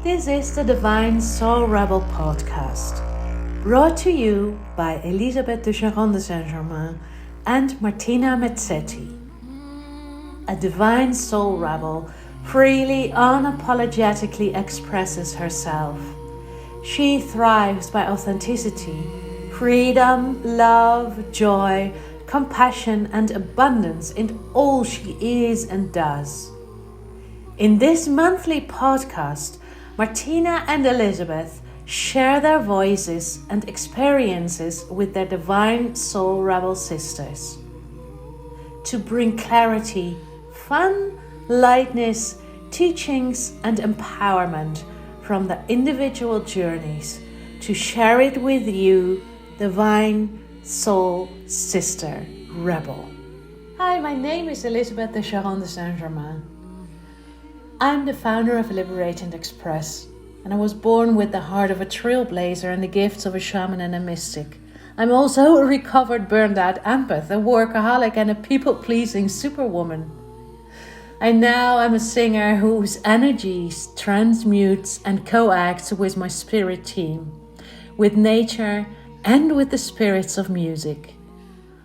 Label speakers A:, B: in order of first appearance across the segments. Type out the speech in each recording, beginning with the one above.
A: This is the Divine Soul Rebel podcast, brought to you by Elisabeth de Charon de Saint-Germain and Martina Elisabeth. A divine soul rebel freely, unapologetically expresses herself. She thrives by authenticity, freedom, love, joy, compassion, and abundance in all she is and does. In this monthly podcast, Martina and Elisabeth share their voices and experiences with their divine soul rebel sisters to bring clarity, fun, lightness, teachings, and empowerment from their individual journeys to share it with you, divine soul sister rebel. Hi, my name is Elisabeth de Charon de Saint-Germain. I'm the founder of Liberate and Express, and I was born with the heart of a trailblazer and the gifts of a shaman and a mystic. I'm also a recovered burned out empath, a workaholic, and a people-pleasing superwoman. I'm a singer whose energies transmutes and coacts with my spirit team, with nature and with the spirits of music.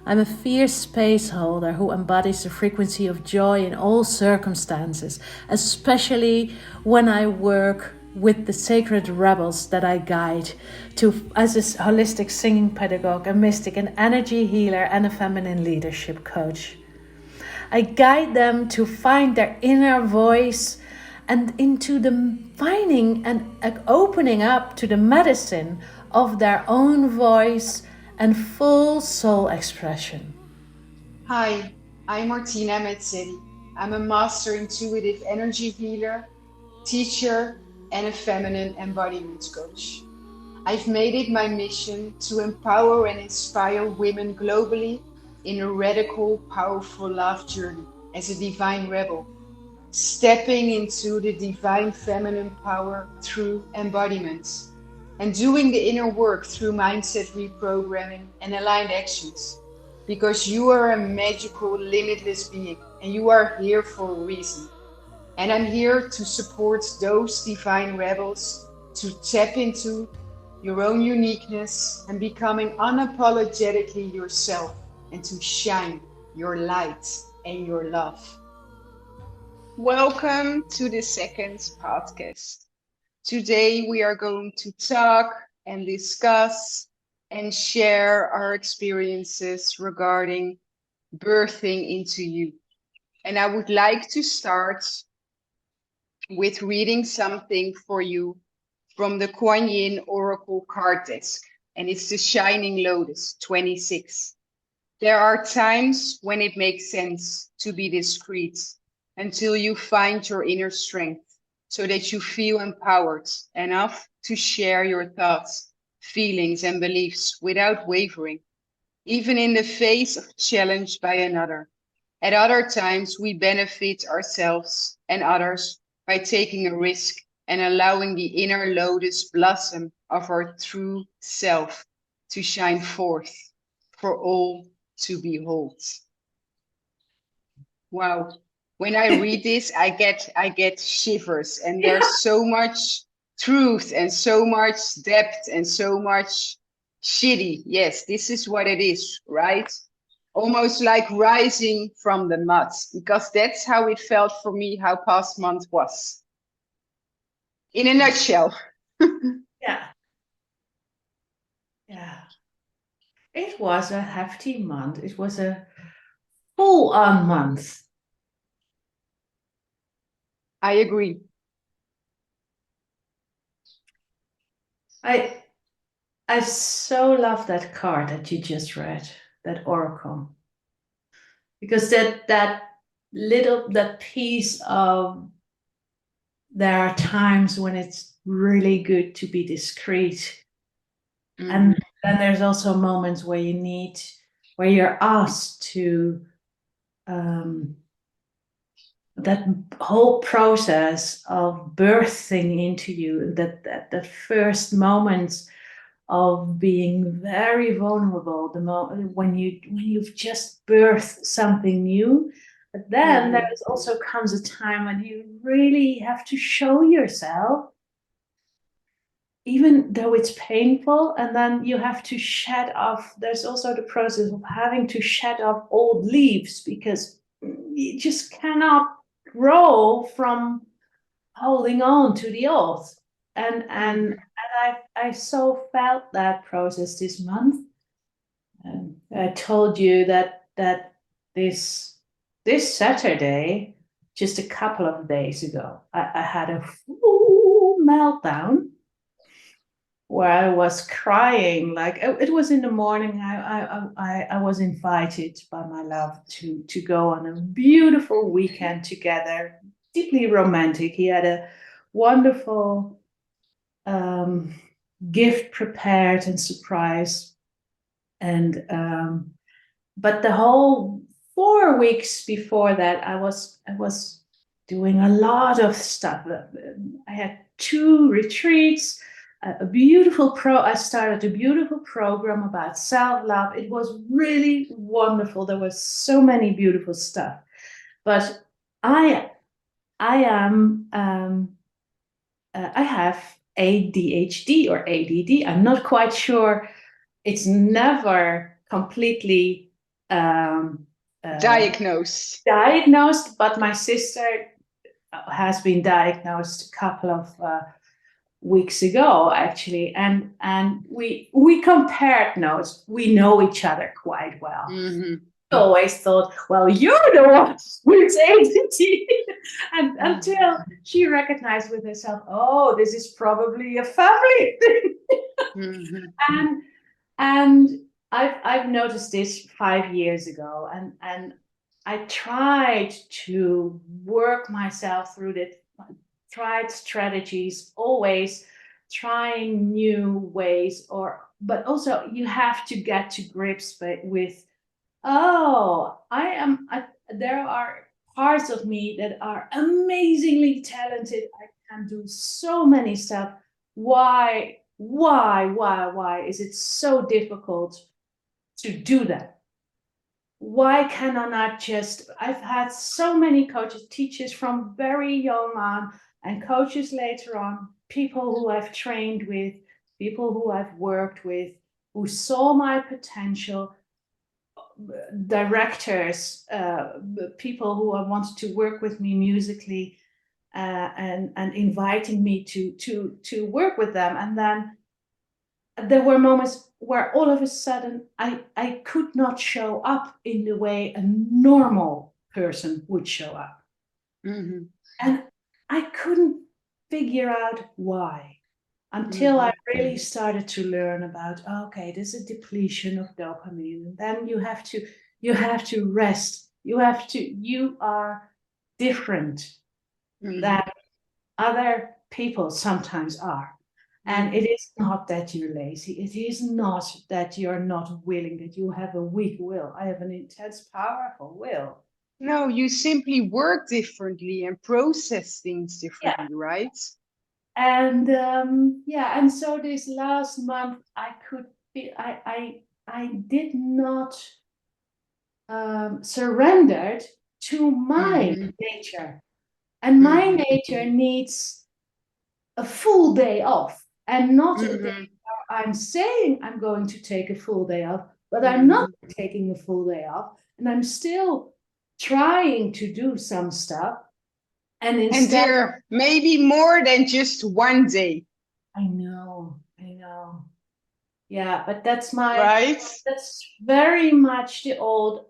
A: I'm a fierce space holder who embodies the frequency of joy in all circumstances, especially when I work with the sacred rebels that I guide as a holistic singing pedagogue, a mystic, an energy healer, and a feminine leadership coach. I guide them to find their inner voice and into the finding and opening up to the medicine of their own voice and full soul expression.
B: Hi, I'm Martina Elisabeth. I'm a master intuitive energy healer, teacher, and a feminine embodiment coach. I've made it my mission to empower and inspire women globally in a radical, powerful love journey as a divine rebel, stepping into the divine feminine power through embodiment and doing the inner work through mindset reprogramming and aligned actions. Because you are a magical, limitless being and you are here for a reason. And I'm here to support those divine rebels to tap into your own uniqueness and becoming unapologetically yourself and to shine your light and your love. Welcome to the second podcast. Today we are going to talk and discuss and share our experiences regarding birthing into you. And I would like to start with reading something for you from the Kuan Yin Oracle card deck. And it's the Shining Lotus 26. There are times when it makes sense to be discreet until you find your inner strength, so that you feel empowered enough to share your thoughts, feelings, and beliefs without wavering, even in the face of challenge by another. At other times, we benefit ourselves and others by taking a risk and allowing the inner lotus blossom of our true self to shine forth for all to behold. Wow. When I read this, I get shivers, and there's so much truth and so much depth and so much shitty. Yes, this is what it is, right? Almost like rising from the mud, because that's how it felt for me, how past month was. In a nutshell.
A: Yeah. It was a hefty month. It was a full-on month.
B: I agree.
A: I so love that card that you just read, that oracle, because that piece of there are times when it's really good to be discreet, and then there's also moments where you're asked to that whole process of birthing into you, that first moments of being very vulnerable, the moment when you've just birthed something new. But then there also comes a time when you really have to show yourself even though it's painful, and then you have to shed off, there's also the process of having to shed off old leaves, because you just cannot grow from holding on to the old. And I so felt that process this month. I told you that this Saturday, just a couple of days ago, I had a full meltdown where I was crying. Like, it was in the morning. I was invited by my love to go on a beautiful weekend together, deeply romantic. He had a wonderful gift prepared and surprise, and but the whole 4 weeks before that, I was doing a lot of stuff. I had 2 retreats, I started a beautiful program about self-love. It was really wonderful. There was so many beautiful stuff. But I am I have ADHD or ADD. I'm not quite sure. It's never completely
B: diagnosed,
A: but my sister has been diagnosed a couple of weeks ago, actually, and we compared notes. We know each other quite well.
B: Mm-hmm.
A: I always thought, well, you're the one with ADD, and until she recognized with herself, oh, this is probably a family thing. Mm-hmm. And I've noticed this 5 years ago, and I tried to work myself through it. Tried strategies, always trying new ways, but also you have to get to grips with, oh, there are parts of me that are amazingly talented. I can do so many stuff. Why is it so difficult to do that? Why can I not just, I've had so many coaches, teachers from very young on, and coaches later on, people who I've trained with, people who I've worked with, who saw my potential, directors, people who wanted to work with me musically, and inviting me to work with them. And then there were moments where all of a sudden I could not show up in the way a normal person would show up. Mm-hmm. And I couldn't figure out why until I really started to learn about, okay, there's a depletion of dopamine. And then you have to rest. You are different than other people sometimes are. And it is not that you're lazy. It is not that you're not willing, that you have a weak will. I have an intense, powerful will.
B: No, you simply work differently and process things differently, right?
A: And and so this last month I did not surrendered to my nature, and my nature needs a full day off, and not a day. I'm saying I'm going to take a full day off, but I'm not taking a full day off, and I'm still trying to do some stuff. And
B: there may be more than just one day.
A: I know. Yeah, but that's that's very much the old.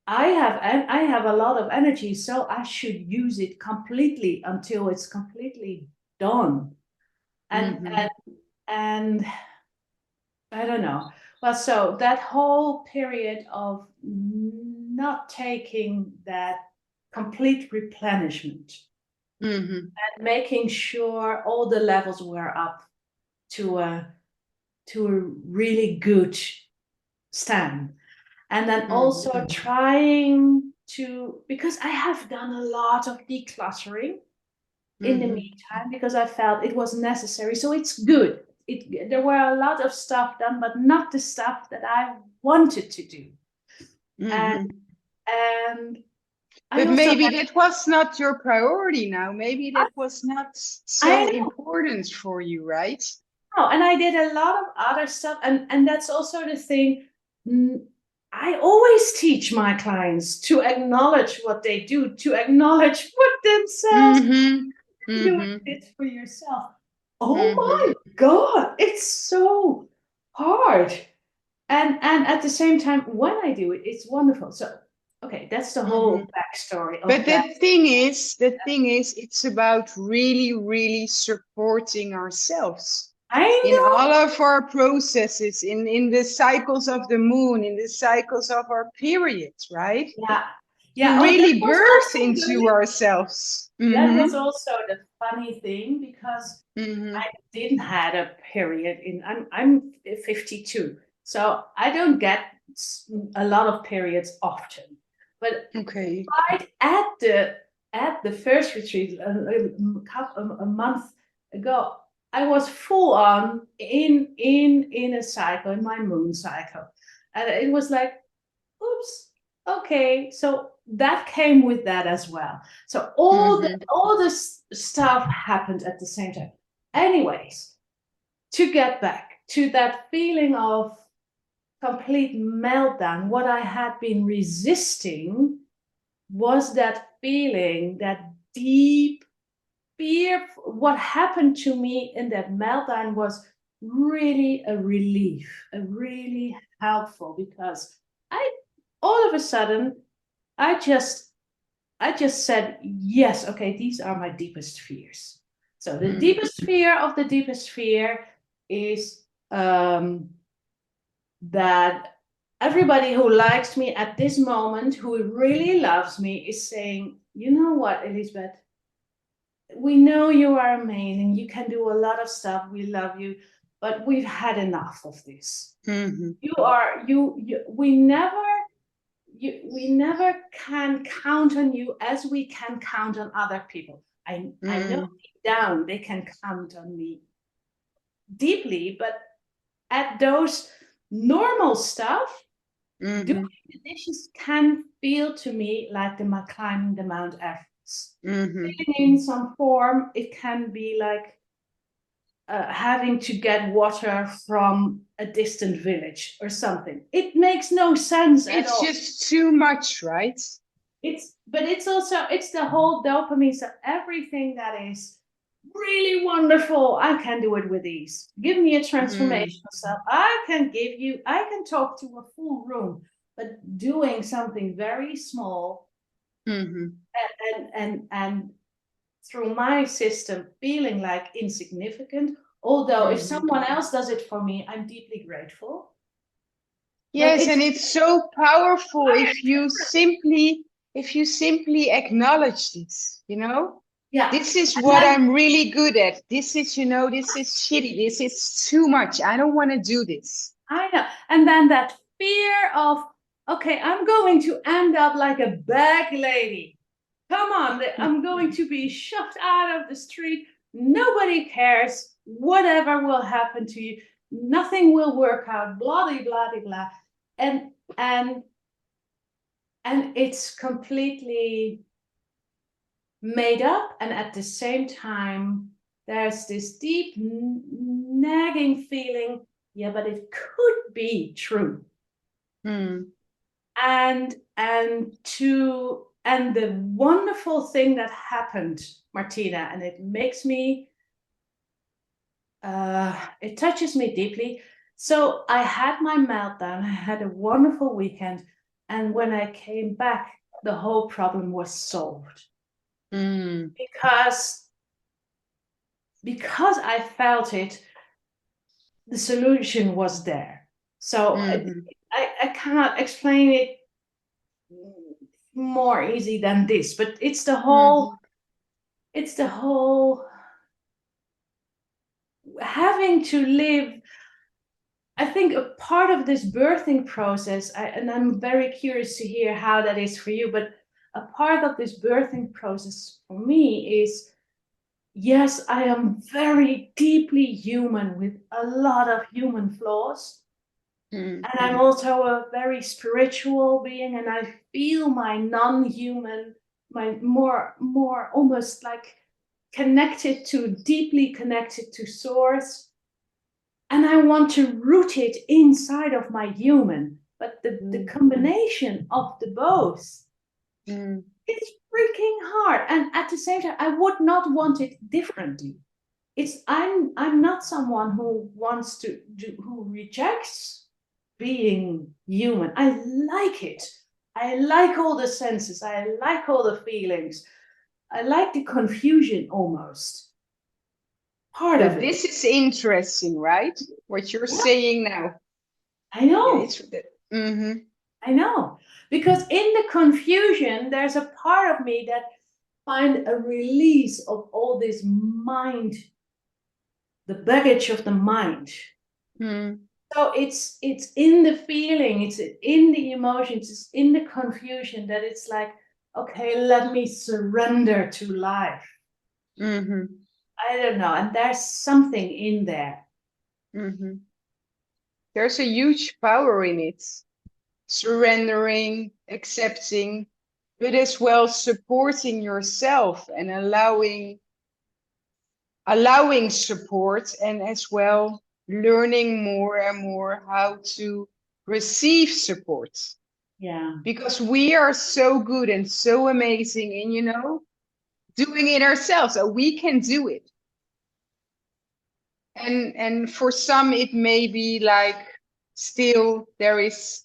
A: I have a lot of energy, so I should use it completely until it's completely done. And I don't know. Well, so that whole period of not taking that complete replenishment, and making sure all the levels were up to a really good stand. And then also trying to, because I have done a lot of decluttering in the meantime, because I felt it was necessary. So it's good. There were a lot of stuff done, but not the stuff that I wanted to do. And
B: But
A: also
B: maybe
A: had,
B: that was not your priority now. Maybe that was not
A: I
B: so important for you, right?
A: know, and I did a lot of other stuff, and that's also the thing. I always teach my clients to acknowledge what they do, to acknowledge what themselves,
B: Mm-hmm.
A: doing
B: Mm-hmm.
A: it for yourself. Oh
B: Mm-hmm.
A: my God, it's so hard. And at the same time, when I do it, it's wonderful. So, okay, that's the
B: Mm-hmm.
A: whole backstory
B: But
A: of that.
B: the thing is, it's about really, really supporting ourselves
A: I
B: in
A: know.
B: all of our processes, in the cycles of the moon, in the cycles of our periods, right?
A: Yeah.
B: To
A: Yeah. Oh, that
B: really
A: was
B: birth
A: also
B: into ourselves.
A: that
B: Mm-hmm.
A: was also the funny thing because
B: Mm-hmm.
A: I didn't had a period in I'm 52. So I don't get a lot of periods often. But
B: Okay.
A: right at the first retreat a month ago, I was full on in a cycle, in my moon cycle. And it was like, oops, okay. So that came with that as well. So
B: Mm-hmm.
A: all this stuff happened at the same time. Anyways, to get back to that feeling of complete meltdown, what I had been resisting was that feeling, that deep fear. What happened to me in that meltdown was really a relief, a really helpful, because I all of a sudden I just said, yes, okay, these are my deepest fears. So the
B: Mm-hmm.
A: deepest fear of the deepest fear is that everybody who likes me at this moment, who really loves me, is saying, you know what, Elisabeth, we know you are amazing. You can do a lot of stuff. We love you, but we've had enough of this.
B: Mm-hmm.
A: You are you. We never can count on you as we can count on other people. I know
B: Mm-hmm.
A: deep down they can count on me deeply, but at those normal stuff,
B: Mm-hmm.
A: doing the dishes can feel to me like climbing the Mount Everest.
B: Mm-hmm.
A: Feeling in some form, it can be like having to get water from a distant village or something. It makes no sense at
B: It's
A: all.
B: just too much, right?
A: It's also it's the whole dopamine. So everything that is really wonderful, I can do it with ease. Give me a
B: Mm-hmm.
A: transformational self. I can talk to a full room, but doing something very small
B: Mm-hmm.
A: and through my system feeling like insignificant, although if
B: Mm-hmm.
A: someone else does it for me, I'm deeply grateful. But
B: Yes,
A: it's
B: and it's so powerful
A: different.
B: if you simply acknowledge this, you know?
A: Yeah.
B: This is
A: And
B: what
A: then
B: I'm really good at. This is, this is shitty. This is too much. I don't want to do this.
A: I know. And then that fear of, okay, I'm going to end up like a bag lady. Come on, I'm going to be shoved out of the street. Nobody cares. Whatever will happen to you, nothing will work out. Blah blah blah blah. And and and it's completely made up, and at the same time there's this deep nagging feeling, yeah, but it could be true.
B: Mm.
A: And the wonderful thing that happened, Martina, and it makes me it touches me deeply. So I had my meltdown, I had a wonderful weekend, and when I came back, the whole problem was solved.
B: Mm.
A: Because I felt it, the solution was there. So
B: Mm-hmm.
A: I cannot explain it more easy than this, but
B: Mm-hmm.
A: it's the whole having to live. I think a part of this birthing process, and I'm very curious to hear how that is for you, but a part of this birthing process for me is, yes, I am very deeply human with a lot of human flaws.
B: Mm.
A: And I'm also a very spiritual being, and I feel my non human my more almost like deeply connected to source. And I want to root it inside of my human. But the combination of the both, it's freaking hard. And at the same time, I would not want it differently. I'm not someone who wants to do, who rejects being human. I like it. I like all the senses. I like all the feelings. I like the confusion almost. Part of it.
B: This is interesting, right? What you're saying now.
A: I know.
B: Yeah,
A: I know. Because in the confusion, there's a part of me that find a release of all this mind, the baggage of the mind. So it's in the feeling, it's in the emotions, it's in the confusion that it's like, okay, let me surrender to life. I don't know. And there's something in there.
B: There's a huge power in it. Surrendering, accepting, but as well supporting yourself and allowing support, and as well learning more and more how to receive support.
A: Yeah.
B: Because we are so good and so amazing in, doing it ourselves. So we can do it. And for some, it may be like still there is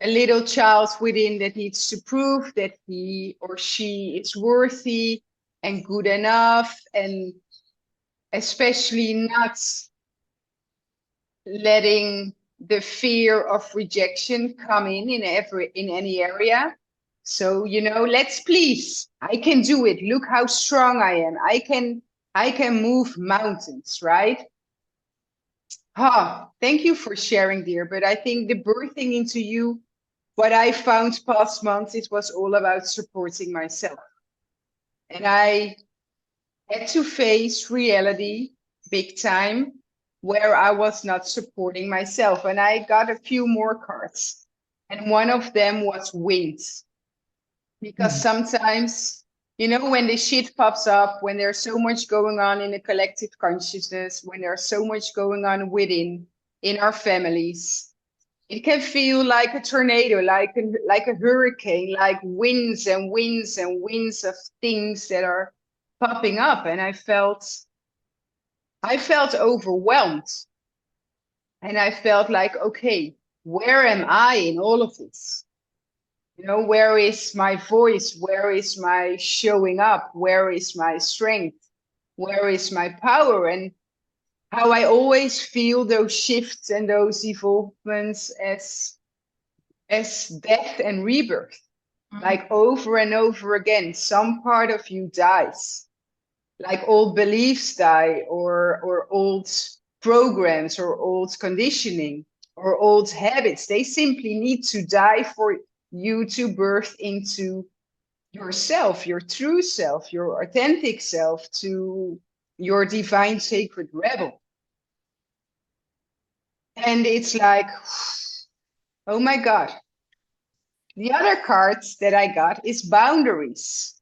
B: a little child within that needs to prove that he or she is worthy and good enough, and especially not letting the fear of rejection come in any area. So, let's please, I can do it. Look how strong I am. I can move mountains, right? Thank you for sharing, dear. But I think the birthing into you, what I found past months, it was all about supporting myself. And I had to face reality big time where I was not supporting myself. And I got a few more cards. And one of them was wind. Because sometimes, when the shit pops up, when there's so much going on in the collective consciousness, when there's so much going on in our families, it can feel like a tornado, like a hurricane, like winds and winds and winds of things that are popping up. And I felt overwhelmed. And I felt like, okay, where am I in all of this? Where is my voice? Where is my showing up? Where is my strength? Where is my power? And how I always feel those shifts and those evolvements as death and rebirth, like over and over again. Some part of you dies, like old beliefs die, or old programs, or old conditioning, or old habits. They simply need to die for you to birth into yourself, your true self, your authentic self, to your divine sacred rebel. And it's like, oh my God. The other cards that I got is boundaries.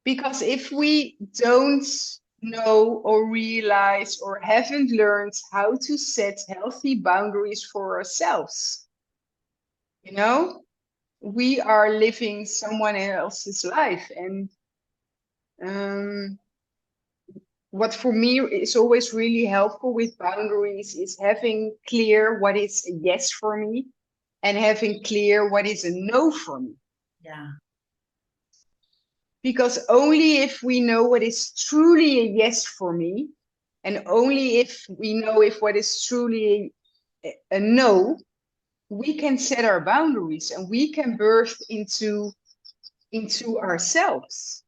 B: Because if we don't know or realize or haven't learned how to set healthy boundaries for ourselves, we are living someone else's life. And what for me is always really helpful with boundaries is having clear what is a yes for me and having clear what is a no for me.
A: Yeah.
B: Because only if we know what is truly a yes for me, and only if we know if what is truly a no, we can set our boundaries and we can birth into ourselves.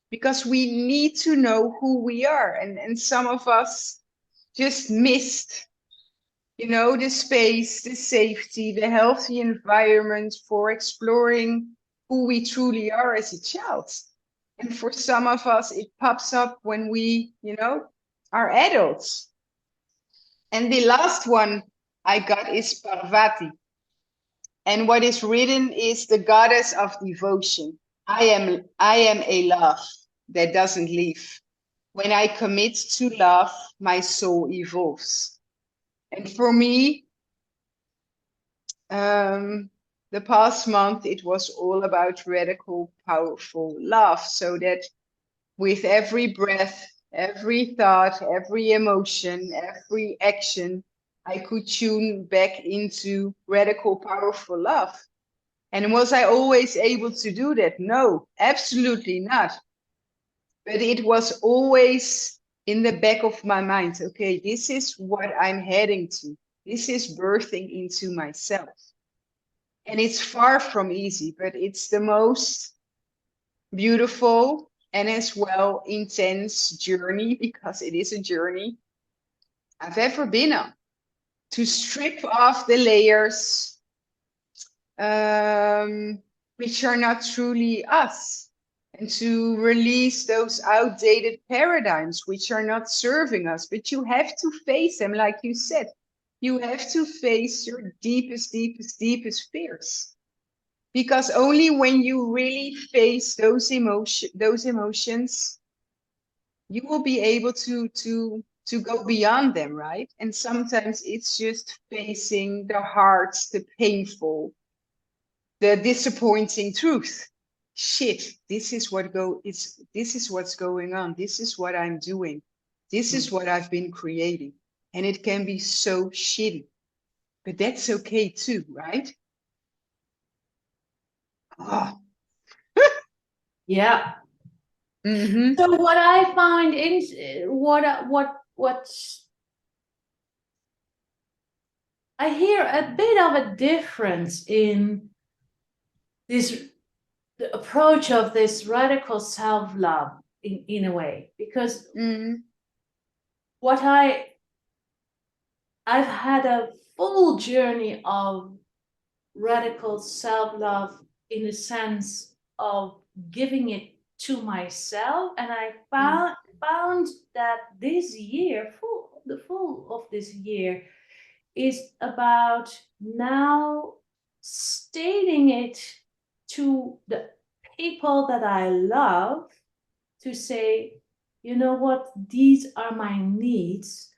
B: Because we need to know who we are. And some of us just missed, the space, the safety, the healthy environment for exploring who we truly are as a child. And for some of us, it pops up when we, are adults. And the last one I got is Parvati. And what is written is the goddess of devotion. I am a love that doesn't leave. When I commit to love, my soul evolves. And for me, the past month, it was all about radical, powerful love. So that with every breath, every thought, every emotion, every action, I could tune back into radical, powerful love. And was I always able to do that? No, absolutely not. But it was always in the back of my mind. Okay, this is what I'm heading to. This is birthing into myself. And it's far from easy, but it's the most beautiful and as well intense journey, because it is a journey I've ever been on. To strip off the layers, which are not truly us, and to release those outdated paradigms which are not serving us. But you have to face them, like you said. You have to face your deepest, deepest, deepest fears. Because only when you really face those emotions, you will be able to go beyond them, right? And sometimes it's just facing the hard, the painful, the disappointing truth. Shit, this is what's going on. This is what I'm doing. This is what I've been creating. And it can be so shitty. But that's okay too, right? Oh.
A: Yeah.
B: Mm-hmm.
A: So what I find in what I hear a bit of a difference in this the approach of this radical self-love in a way, because
B: Mm-hmm.
A: what I've had a full journey of radical self-love in the sense of giving it to myself, and I found that this year, the full of this year, is about now stating it to the people that I love, to say, you know what, these are my needs,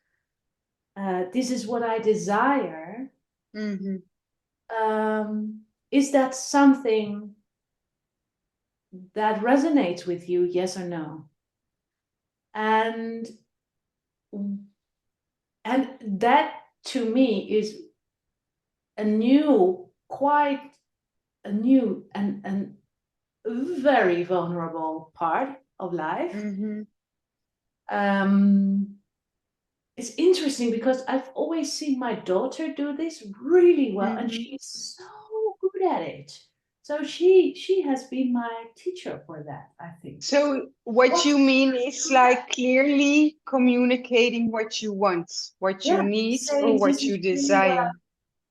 A: this is what I desire.
B: Mm-hmm.
A: Is that something that resonates with you, yes or no? And that to me is a new, quite a new and very vulnerable part of life.
B: Mm-hmm.
A: Um, it's interesting because I've always seen my daughter do this really well, and
B: Mm-hmm.
A: she's so good at it. So she has been my teacher for that, I think.
B: So what
A: What?
B: you mean is like clearly communicating what you want, what you
A: Yeah,
B: need, or
A: saying this
B: what
A: is
B: you
A: really what
B: desire.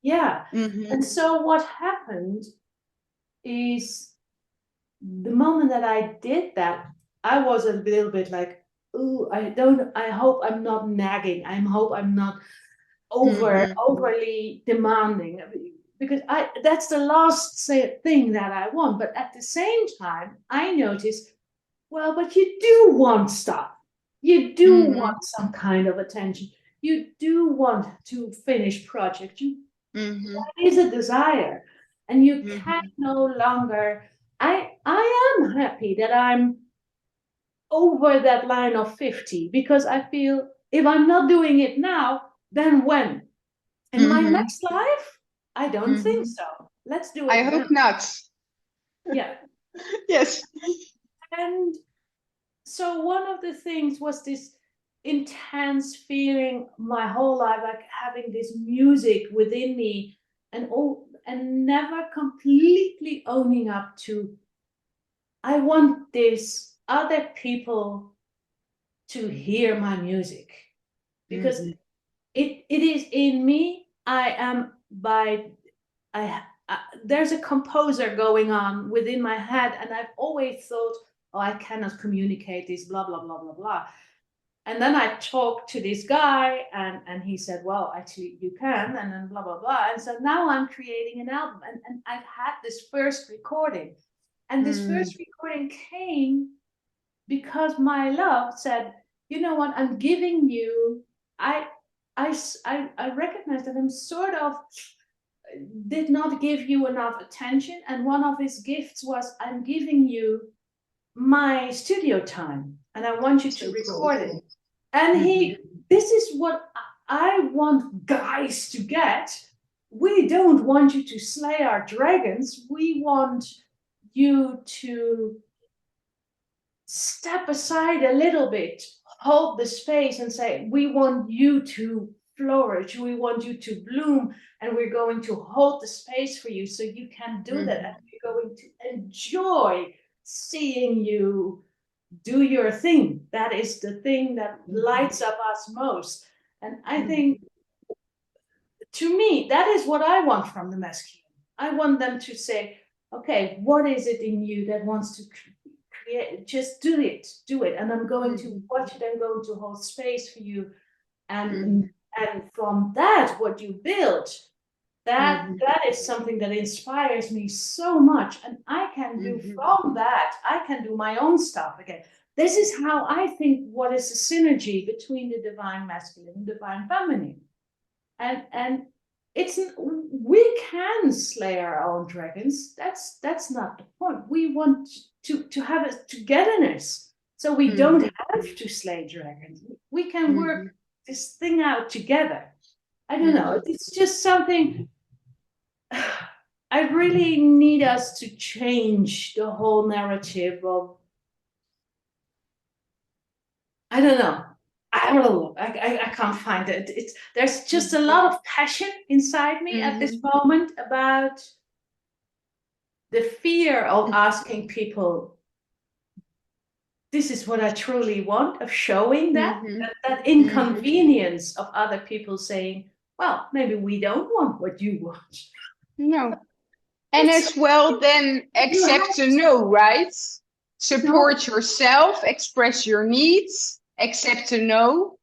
A: yeah.
B: Mm-hmm.
A: And so what happened is the moment that I did that, I was a little bit like, "Ooh, I hope I'm not nagging. I hope I'm not
B: Mm-hmm.
A: overly demanding." Because that's the last thing that I want. But at the same time, I notice, well, but you do want stuff. You do
B: Mm-hmm.
A: want some kind of attention. You do want to finish project.
B: Mm-hmm.
A: That is a desire, and you can
B: Mm-hmm.
A: no longer. I am happy that I'm over that line of 50, because I feel if I'm not doing it now, then when? In my
B: Mm-hmm.
A: next life? I don't think
B: Mm-hmm.
A: so. Let's do
B: I
A: it now.
B: hope not.
A: Yeah.
B: Yes.
A: And so one of the things was this intense feeling my whole life, like having this music within me, and never completely owning up to, I want this other people to hear my music, because
B: Mm-hmm.
A: it is in me. I am by there's a composer going on within my head, and I've always thought, oh, I cannot communicate this, blah blah blah blah blah. And then I talked to this guy, and he said, well, actually, you can, and then blah, blah, blah. And so now I'm creating an album. And I've had this first recording. And this first recording came because my love said, you know what, I'm giving you, I recognize that I'm sort of did not give you enough attention. And one of his gifts was, I'm giving you my studio time and I want you to record it. And this is what I want guys to get. We don't want you to slay our dragons. We want you to step aside a little bit, hold the space and say, we want you to flourish. We want you to bloom, and we're going to hold the space for you so you can do that. And we're going to enjoy seeing you do your thing. That is the thing that lights up us most. And I think, to me, that is what I want from the masculine. I want them to say, okay, what is it in you that wants to create? Just do it. And I'm going to watch it. I'm going to hold space for you. And from that, what you build, that is something that inspires me so much. And I can do from that, I can do my own stuff again. This is how I think what is the synergy between the divine masculine and divine feminine. And it's, we can slay our own dragons. That's not the point. We want to have a togetherness, so we don't have to slay dragons. We can work this thing out together. I don't know. It's just something I really need us to change the whole narrative of, I don't know. I can't find it. There's just a lot of passion inside me at this moment about the fear of asking people, this is what I truly want, of showing that inconvenience of other people saying, well, maybe we don't want what you want.
B: No. And as well, then accept a no, right? Support yourself, express your needs, accept a no,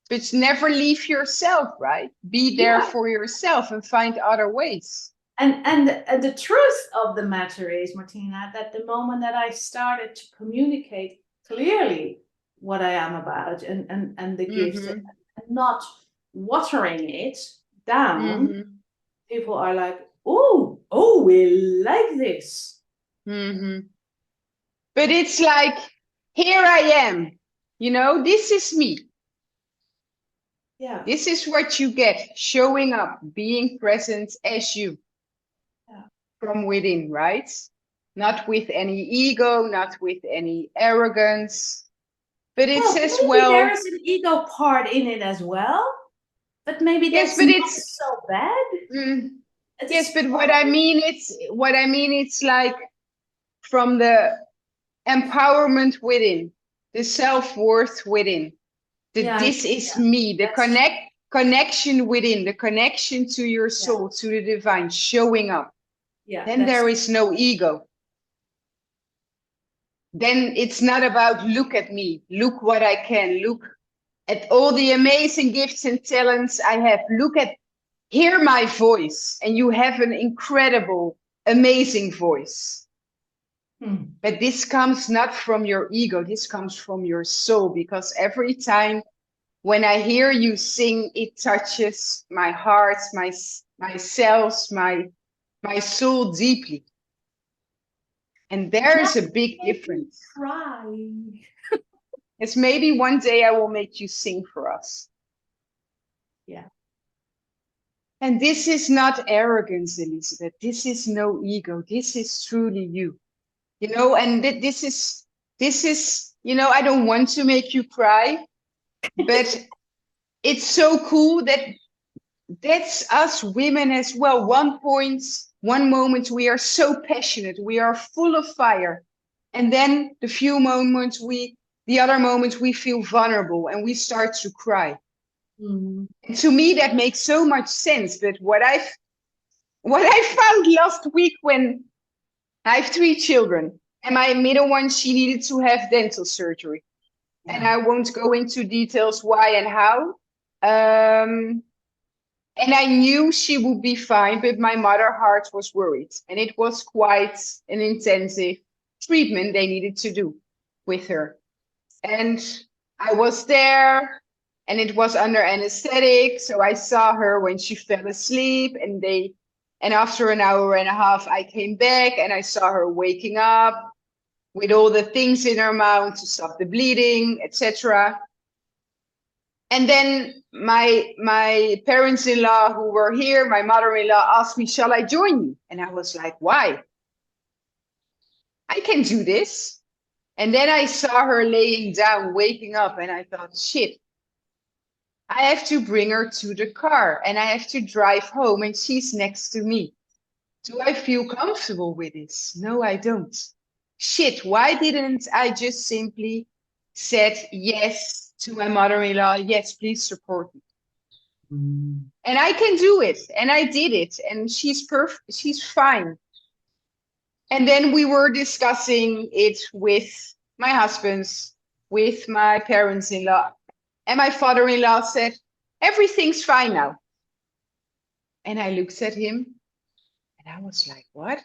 B: but never leave yourself, right? Be there for yourself and find other ways.
A: And the truth of the matter is, Martina, that the moment that I started to communicate clearly what I am about and the gifts, and not watering it down, people are like, oh, we like this.
B: But it's like, here I am, this is me.
A: Yeah.
B: This is what you get, showing up, being present as you. From within, right? Not with any ego, not with any arrogance. But it says, well,
A: there is an ego part in it as well. But maybe that's not so bad.
B: Yes, but what I mean, it's like from the empowerment within, the self-worth within. This is me, the connection within, the connection to your soul, to the divine, showing up. Then there is no ego. Then it's not about, look at me, look what I can, look at all the amazing gifts and talents I have, hear my voice, and you have an incredible, amazing voice. But this comes not from your ego, this comes from your soul, because every time when I hear you sing, it touches my heart, my cells, my soul deeply. And there is a big difference.
A: Cry.
B: It's maybe one day I will make you sing for us.
A: Yeah.
B: And this is not arrogance, Elisabeth. This is no ego. This is truly you. And this is, I don't want to make you cry, but it's so cool that that's us women as well. One moment we are so passionate, we are full of fire. And then the other moments we feel vulnerable and we start to cry. And to me, that makes so much sense. But what I found last week, when I have 3 children and my middle one, she needed to have dental surgery. And I won't go into details why and how. And I knew she would be fine, but my mother heart was worried. And it was quite an intensive treatment they needed to do with her. And I was there, and it was under anesthetic. So I saw her when she fell asleep, and after an hour and a half, I came back and I saw her waking up with all the things in her mouth to stop the bleeding, etc. And then my parents-in-law who were here, my mother-in-law asked me, shall I join you? And I was like, why? I can do this. And then I saw her laying down, waking up, and I thought, shit, I have to bring her to the car and I have to drive home and she's next to me. Do I feel comfortable with this? No, I don't. Shit, why didn't I just simply said yes to my mother-in-law? Yes, please support me. And I can do it. And I did it. And she's perfect. She's fine. And then we were discussing it with my husband's, with my parents-in-law. And my father-in-law said, everything's fine now. And I looked at him and I was like, what?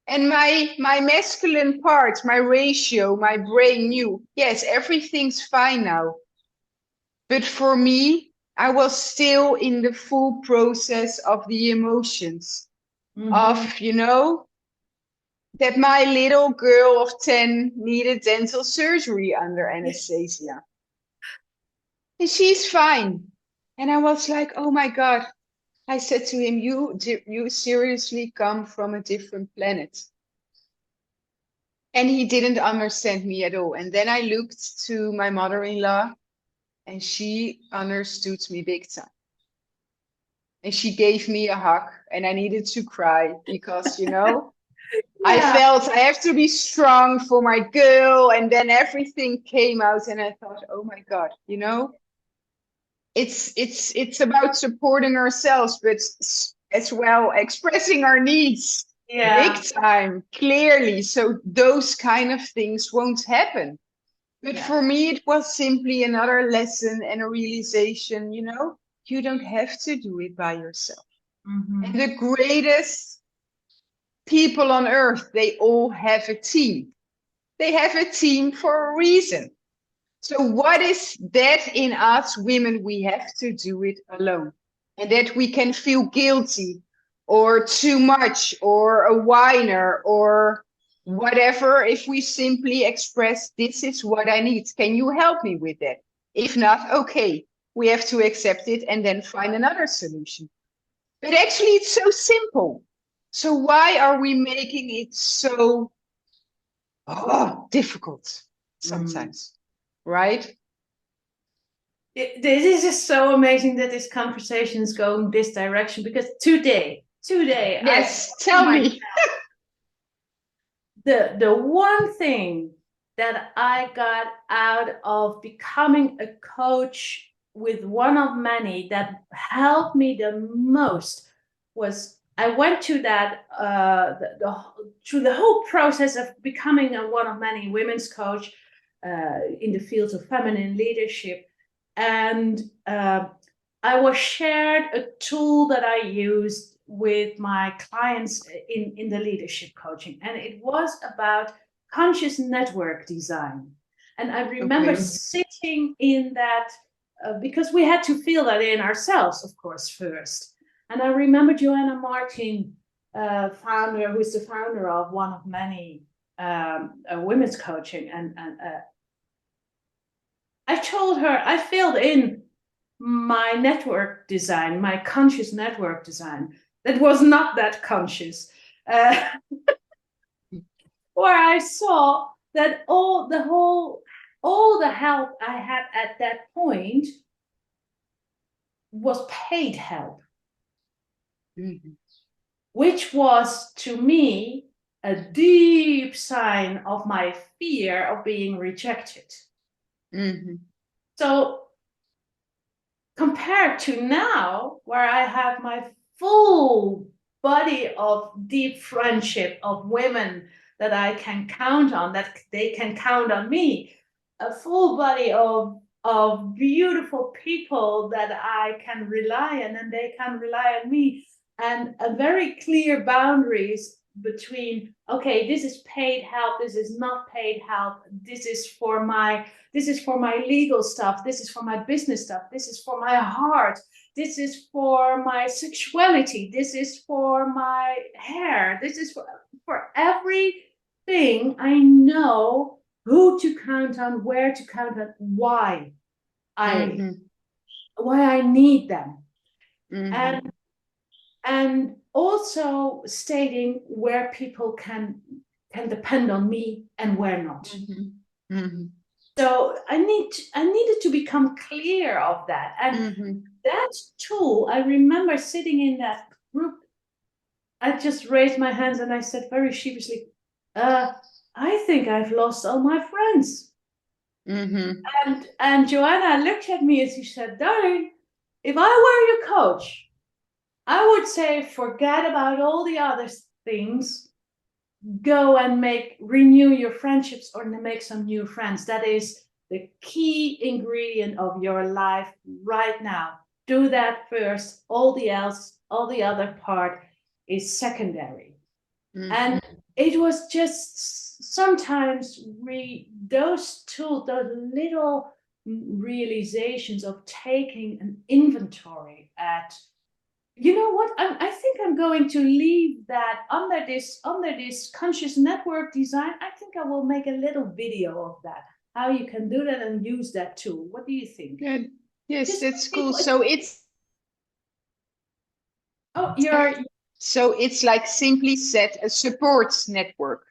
B: And my masculine part, my ratio, my brain knew, yes, everything's fine now. But for me, I was still in the full process of the emotions of, you know, that my little girl of 10 needed dental surgery under anesthesia. And she's fine. And I was like, oh my God. I said to him, you seriously come from a different planet. And he didn't understand me at all. And then I looked to my mother-in-law and she understood me big time. And she gave me a hug and I needed to cry because, you know, I felt I have to be strong for my girl. And then everything came out and I thought, oh my God, you know, it's about supporting ourselves, but as well expressing our needs big time, clearly. So those kind of things won't happen. But for me, it was simply another lesson and a realization, you know, you don't have to do it by yourself. And the greatest people on earth, they all have a team. They have a team for a reason. So what is that in us women? We have to do it alone. And that we can feel guilty or too much or a whiner or whatever if we simply express, this is what I need. Can you help me with that? If not, okay, we have to accept it and then find another solution. But actually, it's so simple. So why are we making it so difficult sometimes? Right?
C: This is so amazing that this conversation is going this direction, because today,
B: yes, tell me.
C: the one thing that I got out of becoming a coach with one of many that helped me the most was I went to that through the whole process of becoming a one of many women's coach in the fields of feminine leadership. And I was shared a tool that I used with my clients in the leadership coaching. And it was about conscious network design. And I remember sitting in that because we had to feel that in ourselves, of course, first. And I remember Joanna Martin, founder, who is the founder of one of many women's coaching. And I told her, I filled in my network design, my conscious network design, that was not that conscious, where I saw that all the help I had at that point was paid help, which was to me a deep sign of my fear of being rejected. So compared to now, where I have my full body of deep friendship of women that I can count on, that they can count on me, a full body of beautiful people that I can rely on, and they can rely on me, and a very clear boundaries between, okay, this is paid help, this is not paid help, this is for my legal stuff, this is for my business stuff, this is for my heart, this is for my sexuality, this is for my hair, this is for everything. I know who to count on, where to count on, why I need them. And also stating where people can depend on me and where not. So I needed to become clear of that. And that tool, I remember sitting in that group, I just raised my hands and I said very sheepishly, I think I've lost all my friends. And Joanna looked at me and she said, darling, if I were your coach, I would say forget about all the other things, go and renew your friendships or make some new friends. That is the key ingredient of your life right now. Do that first. All the other part is secondary. And it was just sometimes those little realizations of taking an inventory at, you know what, I think I'm going to leave that under this conscious network design. I think I will make a little video of that, how you can do that and use that tool. What do you think?
B: Yeah. Yes, that's cool. So it's like simply set a support network.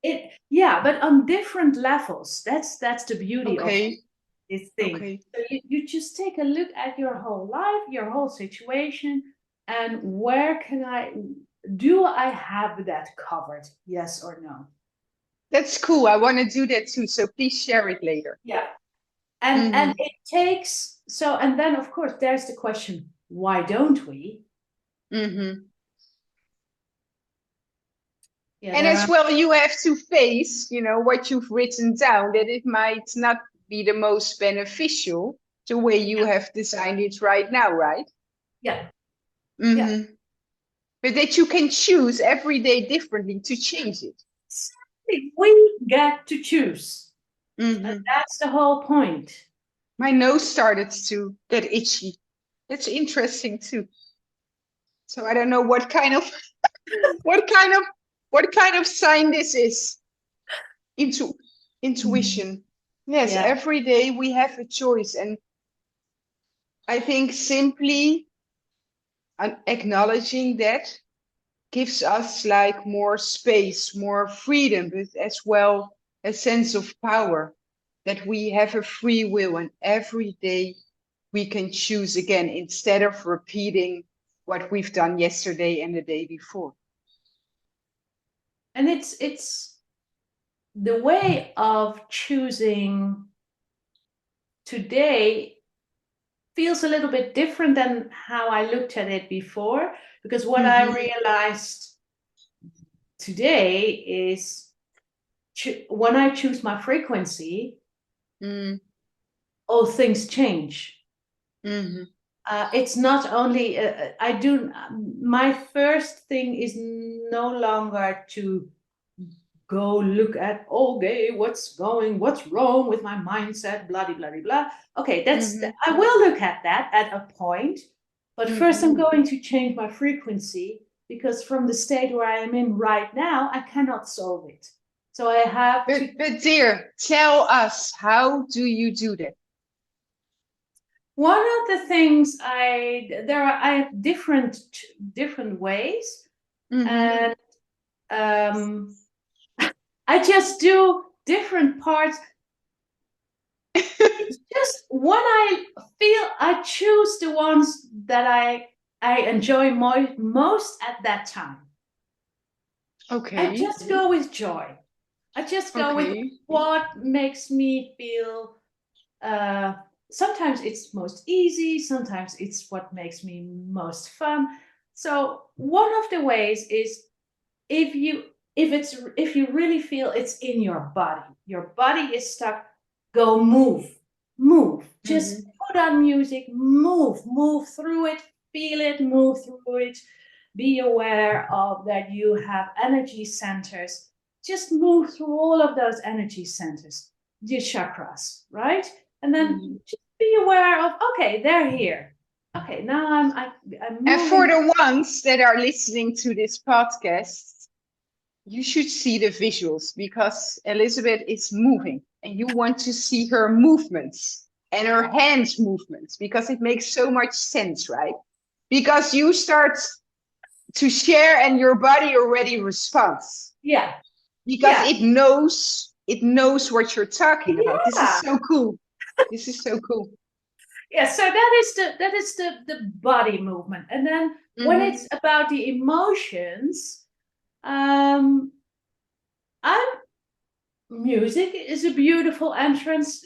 C: But on different levels. That's the beauty of this thing.
B: Okay.
C: So you just take a look at your whole life, your whole situation, and where do I have that covered? Yes or no?
B: That's cool. I want to do that too. So please share it later.
C: Yeah. And it takes, and then of course there's the question, why don't we?
B: Yeah, and as well, you have to face, what you've written down, that it might not be the most beneficial the way you have designed it right now, right?
C: Yeah.
B: But that you can choose every day differently to change it.
C: We get to choose. And that's the whole point.
B: My nose started to get itchy. That's interesting too. So I don't know what kind of sign this is. Intuition. Yes, every day we have a choice. And I think simply acknowledging that gives us like more space, more freedom, but as well a sense of power, that we have a free will and every day we can choose again instead of repeating what we've done yesterday and the day before.
C: And it's the way of choosing today feels a little bit different than how I looked at it before, because what I realized today is when I choose my frequency, all things change. It's not only my first thing is no longer to go look at, okay, what's wrong with my mindset, blah, blah, blah, blah. Okay, I will look at that at a point, but first I'm going to change my frequency, because from the state where I am in right now, I cannot solve it. So I have to...
B: But dear, tell us, how do you do that?
C: One of the things I have different ways, and I just do different parts. It's just when I feel, I choose the ones that I enjoy most at that time.
B: Okay.
C: I just go with joy. I just go with what makes me feel. Sometimes it's most easy. Sometimes it's what makes me most fun. So one of the ways is if you really feel it's in your body is stuck, go move. Just put on music, move through it, feel it, move through it. Be aware of that you have energy centers. Just move through all of those energy centers, your chakras, right? And then just be aware of, okay, they're here. Okay, now I'm moving.
B: And for the ones that are listening to this podcast, you should see the visuals because Elizabeth is moving and you want to see her movements and her hands movements because it makes so much sense, right? Because you start to share and your body already responds.
C: Yeah.
B: Because it knows what you're talking about. This is so cool. This is so cool.
C: Yeah, so that is the body movement. And then when it's about the emotions, music is a beautiful entrance.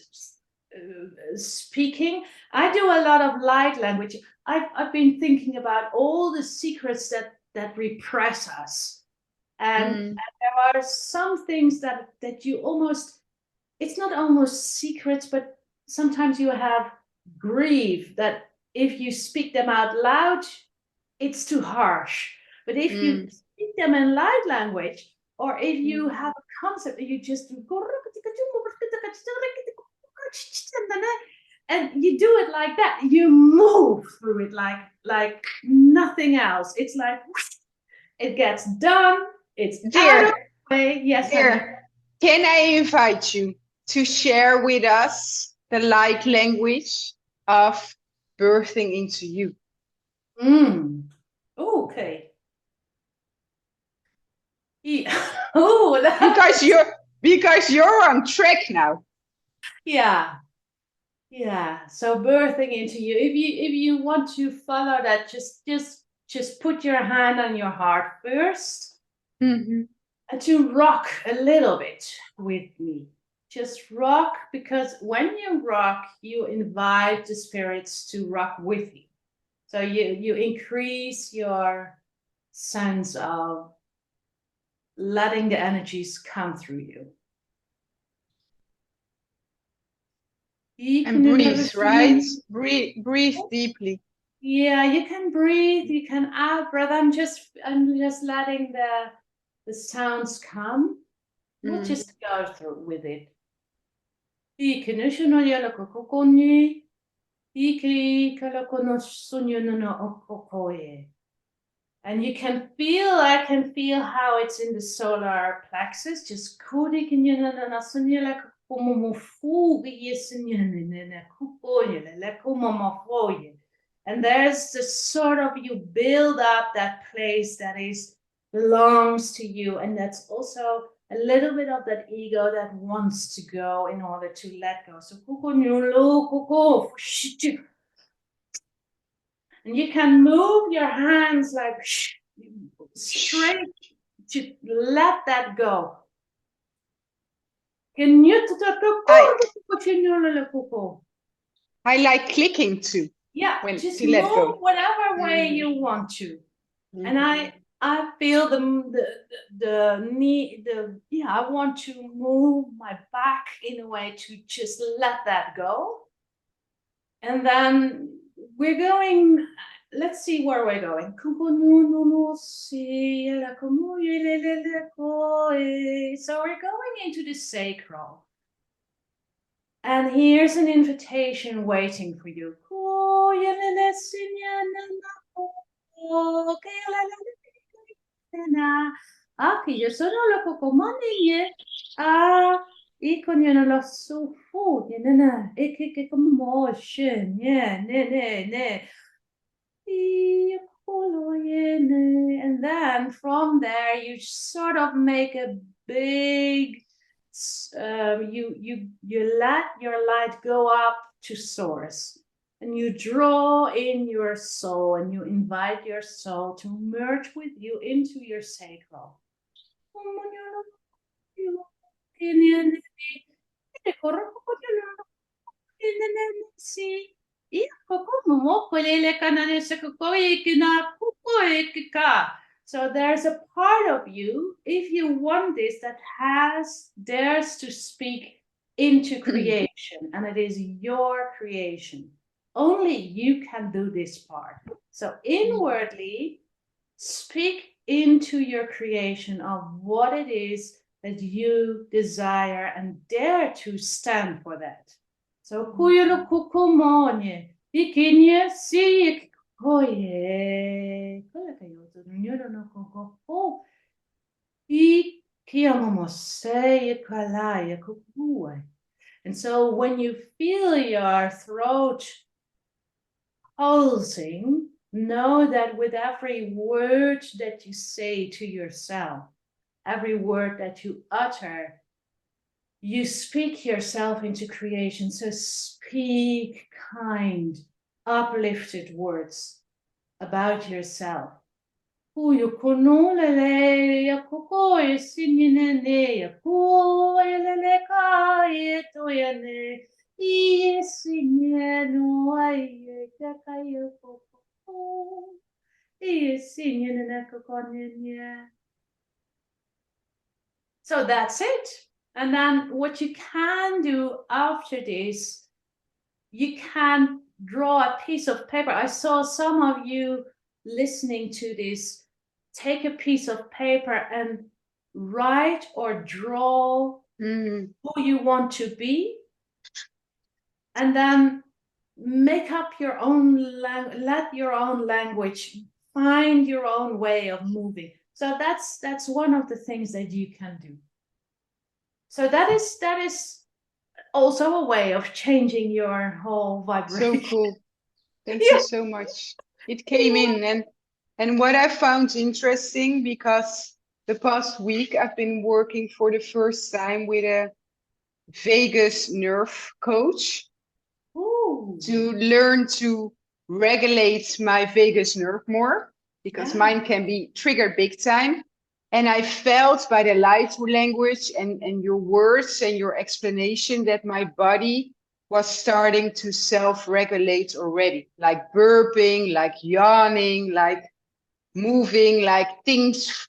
C: Speaking, I do a lot of light language. I've been thinking about all the secrets that repress us, and there are some things that you almost, it's not almost secrets, but sometimes you have grief that if you speak them out loud, it's too harsh. But if you speak them in light language, or if you have a concept, you just and you do it like that, you move through it like nothing else. It's like it gets done. It's out of the way. Yes,
B: dear. Can I invite you to share with us the light language of birthing into you?
C: Okay. Yeah. Oh,
B: because you're on track now.
C: Yeah. So birthing into you. If you want to follow that, just put your hand on your heart first, and to rock a little bit with me. Just rock, because when you rock, you invite the spirits to rock with you. So you increase your sense of letting the energies come through you.
B: And breathe, right? Breathe deeply.
C: Yeah, you can breathe. You can out breath. I'm just letting the sounds come. We'll just go through with it. And you can feel, I can feel how it's in the solar plexus. Just and there's the sort of, you build up that place that belongs to you, and that's also a little bit of that ego that wants to go in order to let go. So and you can move your hands like straight to let that go.
B: I like clicking too.
C: Yeah, just move whatever way you want to. And I feel the need, I want to move my back in a way to just let that go. And then we're going, let's see where we're going. So we're going into the sacral. And here's an invitation waiting for you. And then from there you sort of make a big, you let your light go up to source, and you draw in your soul, and you invite your soul to merge with you into your sacral. So there's a part of you, if you want this, that dares to speak into creation, and it is your creation. Only you can do this part. So inwardly, speak into your creation of what it is that you desire and dare to stand for that. So kuyulu kukumonye, ikinye si koye, koye kayo to nyoro no koko, I kiamomose kalaya kukuwe. And so when you feel your throat pulsing, know that with every word that you say to yourself, every word that you utter, you speak yourself into creation. So speak kind, uplifted words about yourself. Kuyo kunulele ya kukoe sinine ya kuoyelele kaye toyane iye sinye aye kakayo koko iye sinye ne kokonye. So that's it. And then what you can do after this, you can draw a piece of paper. I saw some of you listening to this, take a piece of paper and write or draw who you want to be, and then make up your own let your own language, find your own way of moving. So that's one of the things that you can do. So that is also a way of changing your whole vibration.
B: So cool. Thank you so much. It came in, and what I found interesting, because the past week I've been working for the first time with a vagus nerve coach.
C: Ooh.
B: To learn to regulate my vagus nerve more, because mine can be triggered big time. And I felt by the light language and your words and your explanation that my body was starting to self-regulate already, like burping, like yawning, like moving, like things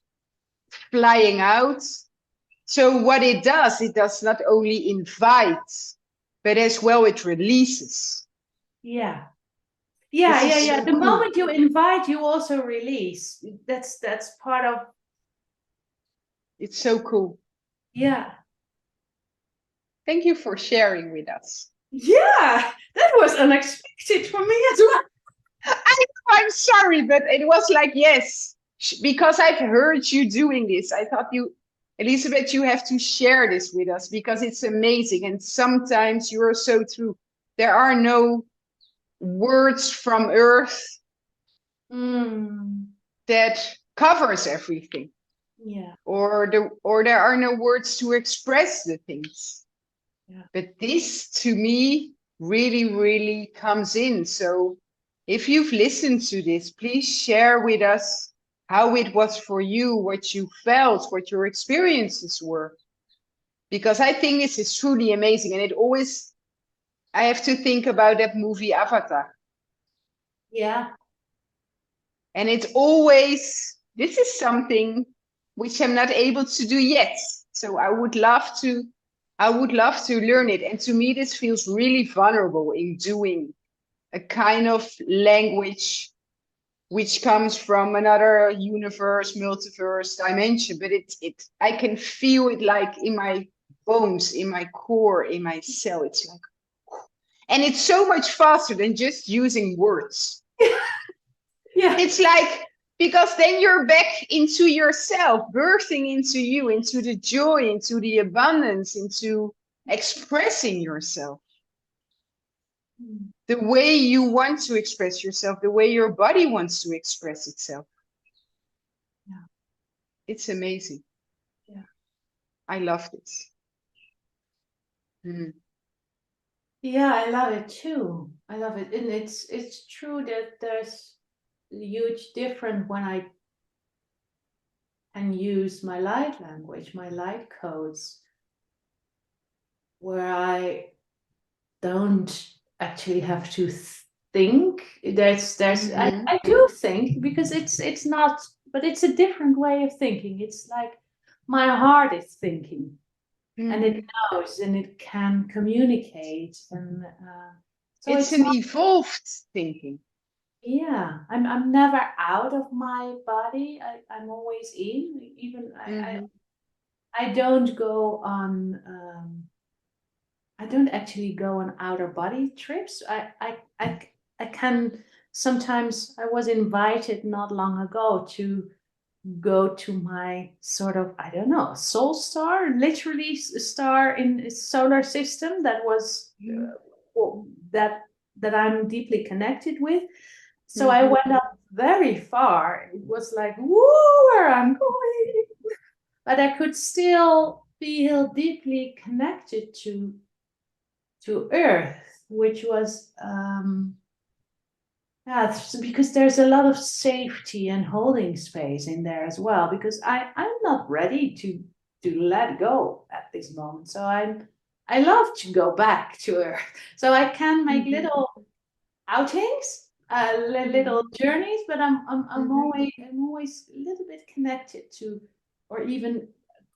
B: flying out. So what it does not only invite, but as well it releases.
C: Yeah.
B: So
C: The moment you invite, you also release. That's part of.
B: It's so cool.
C: Yeah.
B: Thank you for sharing with us.
C: Yeah, that was unexpected for me as well.
B: I'm sorry, but it was like, yes, because I've heard you doing this. I thought Elisabeth, you have to share this with us because it's amazing. And sometimes you're so true. There are no words from earth that covers everything.
C: Yeah.
B: Or there are no words to express the things.
C: Yeah.
B: But this to me really, really comes in. So if you've listened to this, please share with us how it was for you, what you felt, what your experiences were. Because I think this is truly amazing. And I have to think about that movie Avatar.
C: Yeah.
B: And this is something which I'm not able to do yet. So I would love to learn it. And to me, this feels really vulnerable in doing a kind of language which comes from another universe, multiverse dimension. But I can feel it like in my bones, in my core, in my cell. It's like, and it's so much faster than just using words.
C: Yeah.
B: It's like, because then you're back into yourself, birthing into you, into the joy, into the abundance, into expressing yourself. The way you want to express yourself, the way your body wants to express itself.
C: Yeah.
B: It's amazing.
C: Yeah.
B: I love this.
C: Yeah, I love it too. I love it. And it's true that there's a huge difference when I can use my light language, my light codes, where I don't actually have to think. I do think, because it's not, but it's a different way of thinking. It's like my heart is thinking. and it knows and it can communicate, and so
B: it's an evolved thinking.
C: Yeah, I'm never out of my body. I'm always in. Even I don't go on. I don't actually go on outer body trips. I can sometimes. I was invited not long ago to go to my sort of, I don't know, soul star, literally a star in a solar system that was that I'm deeply connected with. So I went up very far. It was like, woo, where I'm going. But I could still feel deeply connected to Earth, which was because there's a lot of safety and holding space in there as well. Because I'm not ready to let go at this moment. So I love to go back to Earth. So I can make little outings, little journeys, but I'm always a little bit connected to, or even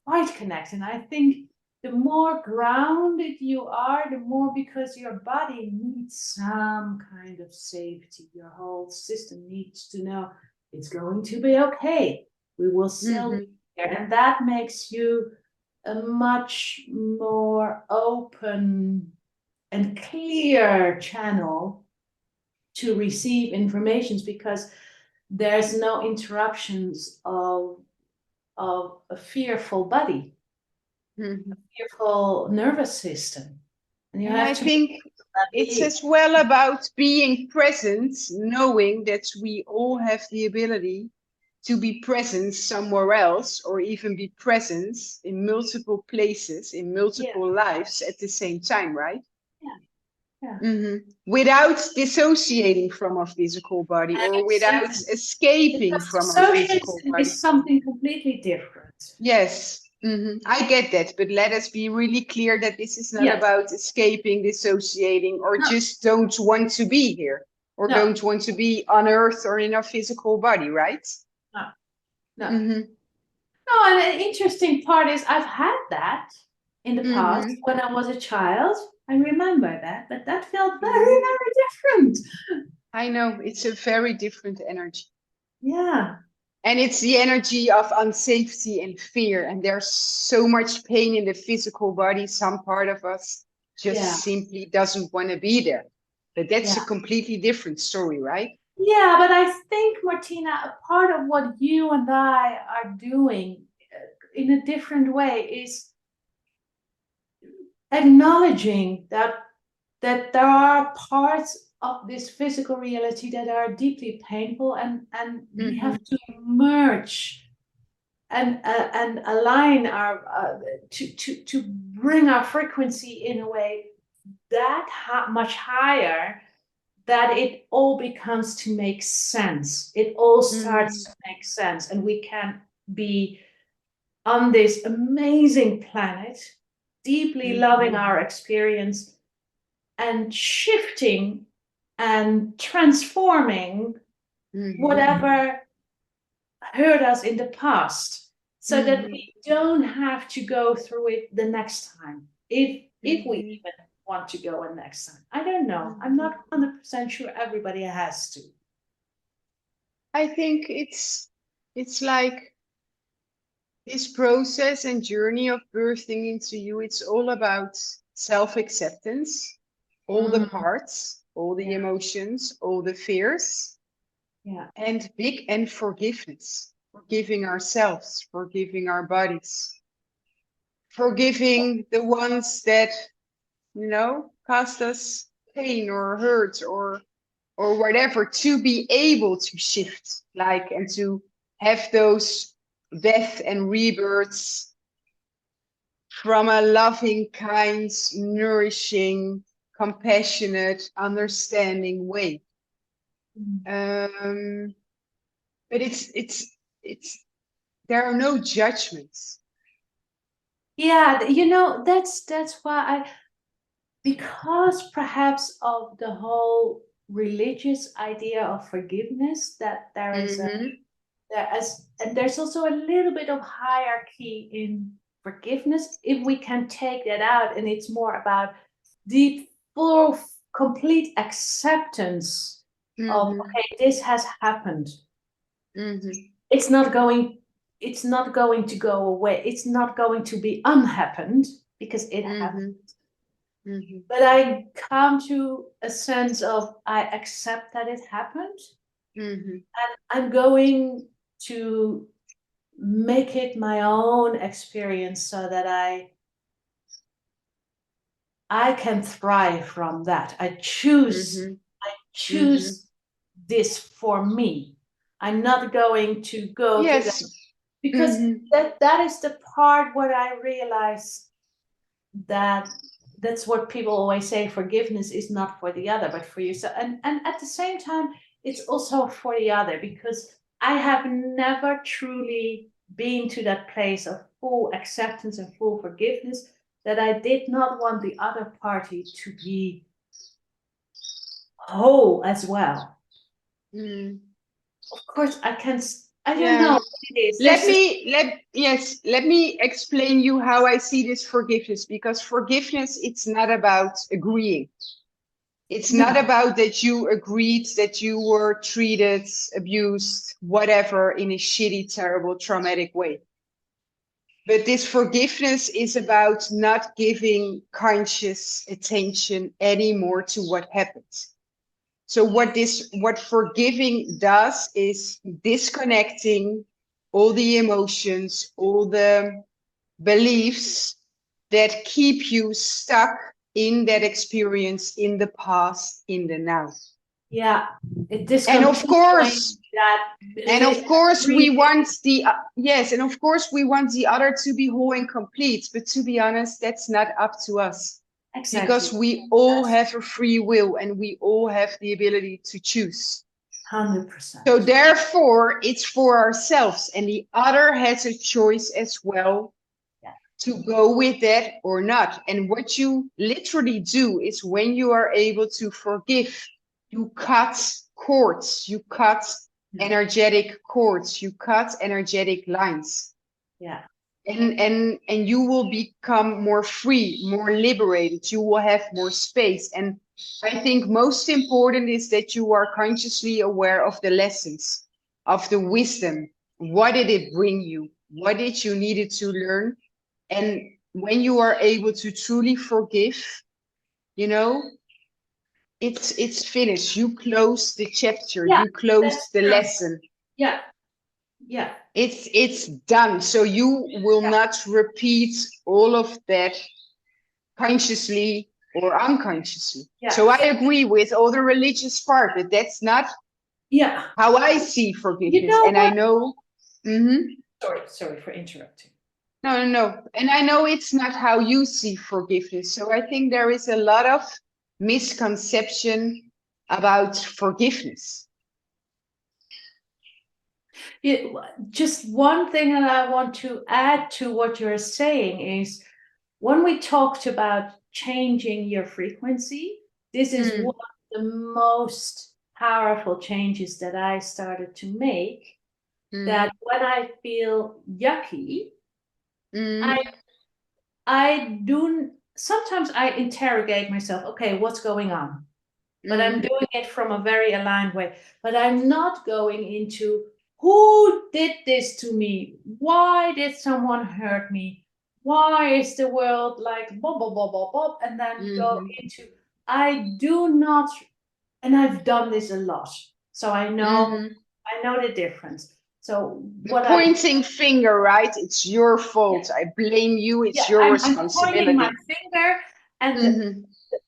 C: quite connected. And I think the more grounded you are, the more, because your body needs some kind of safety. Your whole system needs to know it's going to be okay. We will still be here, and that makes you a much more open and clear channel to receive informations, because there's no interruptions of a fearful body, a fearful nervous system.
B: And I think it's as well about being present, knowing that we all have the ability to be present somewhere else, or even be present in multiple places, in multiple lives at the same time, right? Without dissociating from our physical body, or without escaping from our physical body.
C: Is something completely different.
B: Yes, I get that, but let us be really clear that this is not about escaping, dissociating, or just don't want to be here, or don't want to be on Earth or in our physical body, right?
C: No. No, and an interesting part is I've had that in the past when I was a child. I remember that, but that felt very, very different.
B: I know, it's a very different energy.
C: Yeah.
B: And it's the energy of unsafety and fear. And there's so much pain in the physical body. Some part of us just simply doesn't want to be there. But that's a completely different story, right?
C: Yeah, but I think, Martina, a part of what you and I are doing in a different way is acknowledging that there are parts of this physical reality that are deeply painful, and we have to merge and align our to bring our frequency in a way that much higher, that it all becomes to make sense. It all starts to make sense, and we can be on this amazing planet, deeply loving our experience and shifting and transforming whatever hurt us in the past, so that we don't have to go through it the next time, if we even want to go in next time. I don't know. I'm not 100% sure everybody has to.
B: I think it's like this process and journey of birthing into you. It's all about self-acceptance, all the parts, all the emotions, all the fears, and forgiveness, forgiving ourselves, forgiving our bodies, forgiving the ones that, caused us pain or hurt or whatever, to be able to shift, and to have those death and rebirths from a loving, kind, nourishing, compassionate, understanding way. But it's there are no judgments.
C: Yeah, that's why because perhaps of the whole religious idea of forgiveness, that there is and there's also a little bit of hierarchy forgiveness, if we can take that out, and it's more about deep, full, complete acceptance of, okay, this has happened. It's not going to go away. It's not going to be unhappened because it happened. But I come to a sense of, I accept that it happened, and I'm going to make it my own experience so that I can thrive from that. I choose this for me. I'm not going to go to that, because that is the part where I realize that that's what people always say, forgiveness is not for the other but for yourself, and at the same time it's also for the other, because I have never truly been to that place of full acceptance and full forgiveness, that I did not want the other party to be whole as well. Of course I don't know what it is.
B: Let me explain you how I see this forgiveness, because forgiveness, it's not about agreeing. It's not about that you agreed that you were treated, abused, whatever, in a shitty, terrible, traumatic way. But this forgiveness is about not giving conscious attention anymore to what happened. So what forgiving does is disconnecting all the emotions, all the beliefs that keep you stuck in that experience, in the past, in the now.
C: Yeah,
B: and of course we want the other to be whole and complete, but to be honest, that's not up to us. Exactly. Because we all have a free will and we all have the ability to choose.
C: 100%.
B: So therefore it's for ourselves, and the other has a choice as well to go with that or not. And what you literally do is, when you are able to forgive, you cut cords, you cut energetic cords, you cut energetic lines.
C: Yeah.
B: And you will become more free, more liberated. You will have more space. And I think most important is that you are consciously aware of the lessons, of the wisdom. What did it bring you? What did you needed to learn? And when you are able to truly forgive, you know, it's finished. You close the chapter. You close the lesson.
C: Yeah.
B: It's done. So you will not repeat all of that consciously or unconsciously. So I agree with all the religious part, but that's not how I see forgiveness. And I know.
C: Sorry for interrupting.
B: No. And I know it's not how you see forgiveness. So I think there is a lot of misconception about forgiveness.
C: Just one thing that I want to add to what you're saying is, when we talked about changing your frequency, this is one of the most powerful changes that I started to make. That when I feel yucky, I do sometimes I interrogate myself, okay, what's going on? But I'm doing it from a very aligned way. But I'm not going into, who did this to me? Why did someone hurt me? Why is the world like bob, bob, bob, bob, bob? And then go into, I do not, and I've done this a lot. So I know the difference. So
B: what pointing finger, right? It's your fault. I blame you. It's your responsibility.
C: I'm pointing my finger, and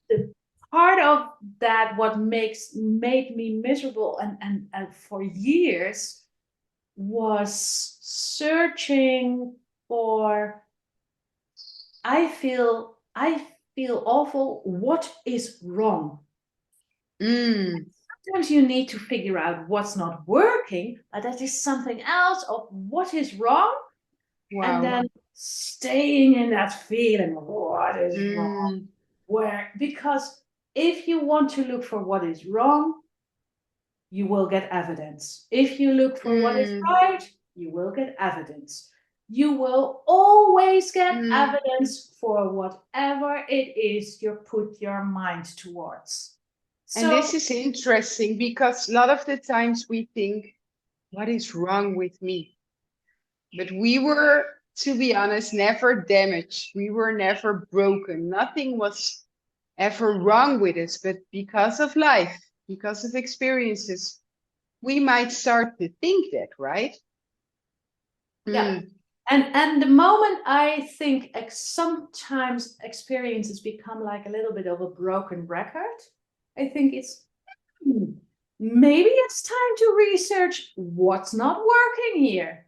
C: the part of that, what made me miserable and for years, was searching for, I feel awful, what is wrong? Sometimes you need to figure out what's not working, but that is something else of what is wrong. And then staying in that feeling of what is wrong. Because if you want to look for what is wrong, you will get evidence. If you look for what is right, you will get evidence. you will always get
B: Mm.
C: evidence for whatever it is you put your mind towards.
B: And this is interesting because a lot of the times we think, what is wrong with me? But we were, to be honest, never damaged. We were never broken. Nothing was ever wrong with us. But because of life, because of experiences, we might start to think that, right?
C: Yeah. And the moment I think sometimes experiences become like a little bit of a broken record, I think it's maybe it's time to research what's not working here.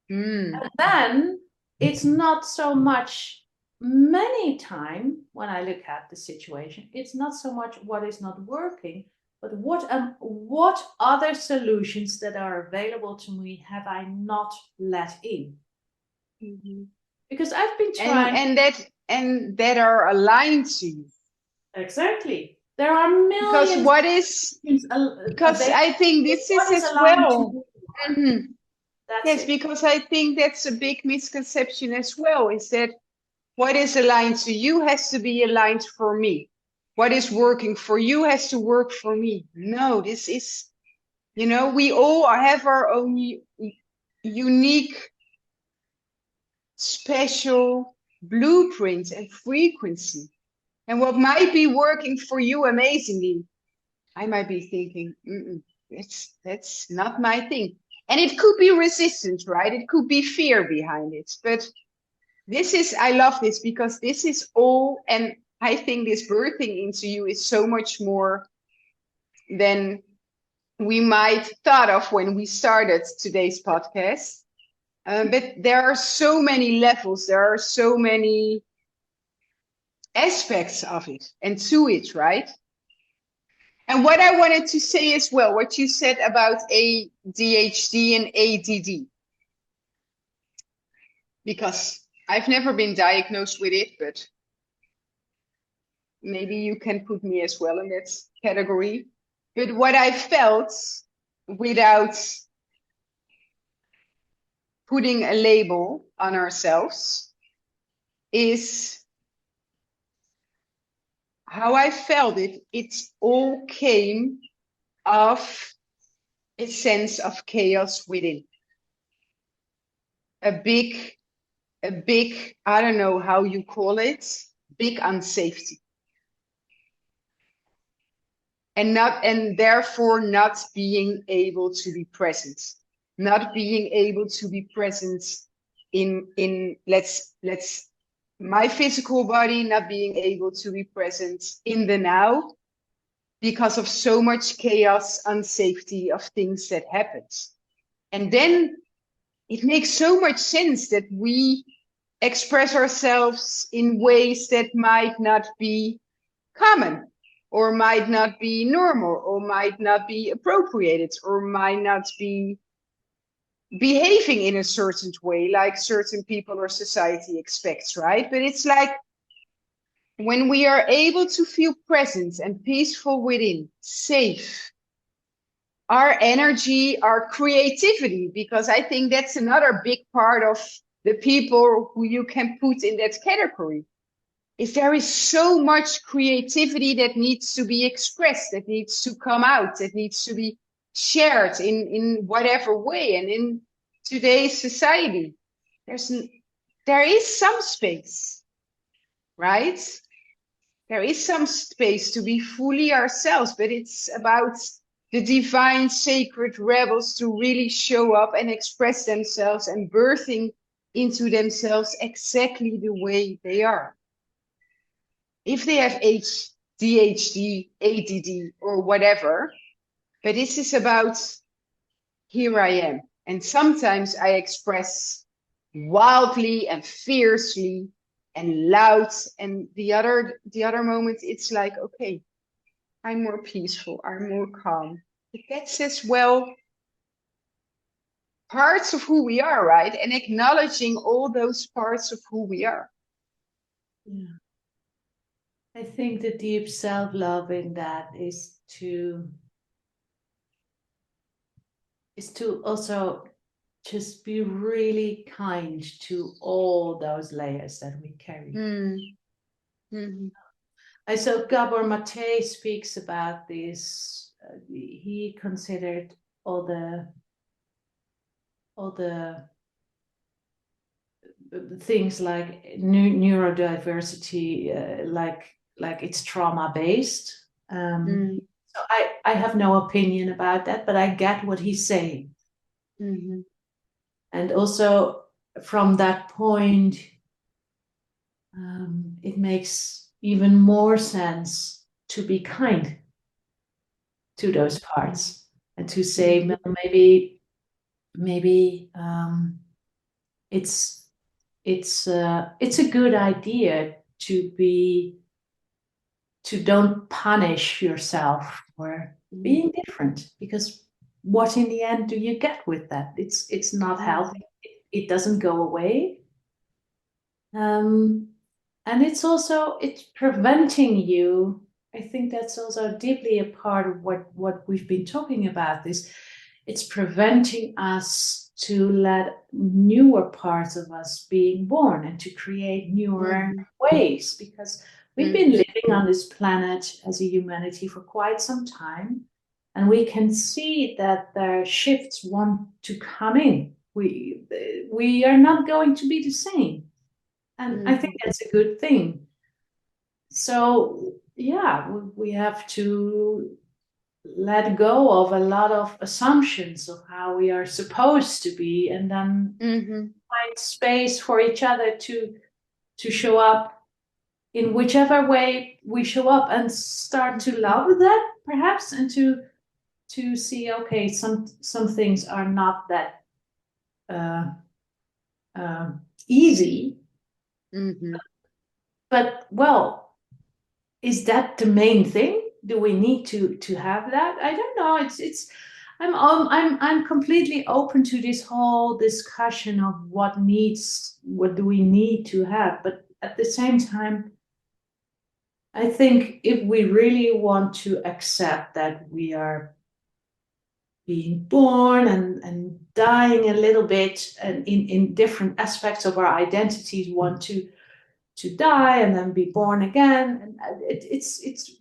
C: And then it's not so much many time when I look at the situation, it's not so much what is not working, but what other solutions that are available to me have I not let in? Because I've been trying,
B: and that are aligned to you.
C: Exactly. There are millions.
B: Because what is? Because I think this is as well. Yes, because I think that's a big misconception as well. Is that what is aligned to you has to be aligned for me. What is working for you has to work for me. No, this is, we all have our own unique, special blueprint and frequency. And what might be working for you amazingly, I might be thinking, that's not my thing. And it could be resistance, right? It could be fear behind it. But I love this because this is all, and I think this birthing into you is so much more than we might thought of when we started today's podcast. But there are so many levels, there are so many aspects of it and to it, right? And what I wanted to say as well, what you said about ADHD and ADD, because I've never been diagnosed with it, but maybe you can put me as well in that category. But what I felt without putting a label on ourselves is how I felt it. It all came of a sense of chaos within. A big, I don't know how you call it, big unsafety. And therefore not being able to be present. Not being able to be present in my physical body, not being able to be present in the now because of so much chaos, unsafety of things that happened. And then it makes so much sense that we express ourselves in ways that might not be common, or might not be normal, or might not be appropriated, or might not be behaving in a certain way like certain people or society expects, right? But it's like when we are able to feel present and peaceful within, safe, our energy, our creativity, because I think that's another big part of the people who you can put in that category, is there is so much creativity that needs to be expressed, that needs to come out, that needs to be shared in whatever way. And in today's society, there is some space, right? There is some space to be fully ourselves, but it's about the divine, sacred rebels to really show up and express themselves and birthing into themselves exactly the way they are. If they have ADHD, ADD, or whatever, but this is about here I am. And sometimes I express wildly and fiercely and loud, and the other moment it's like, okay, I'm more peaceful, I'm more calm. But that's as well parts of who we are, right? And acknowledging all those parts of who we are.
C: Yeah. I think the deep self-love in that is to also just be really kind to all those layers that we carry. I saw Gabor Mate speaks about this. He considered all the things like neurodiversity, like it's trauma based. So I have no opinion about that, but I get what he's saying. And also from that point, it makes even more sense to be kind to those parts and to say, well, maybe it's a good idea to don't punish yourself for being different, because what in the end do you get with that? It's not healthy. It doesn't go away. And it's preventing you. I think that's also deeply a part of what we've been talking about. It's preventing us to let newer parts of us being born and to create newer ways, because we've been living on this planet as a humanity for quite some time, and we can see that the shifts want to come in. We are not going to be the same. And I think that's a good thing. So, yeah, we have to let go of a lot of assumptions of how we are supposed to be, and then find space for each other to show up in whichever way we show up, and start to love that, perhaps, and to see, okay, some things are not that easy. But, well, is that the main thing? Do we need to have that? I don't know. I'm completely open to this whole discussion of what do we need to have. But at the same time, I think if we really want to accept that we are being born and dying a little bit, and in different aspects of our identities, want to die and then be born again, and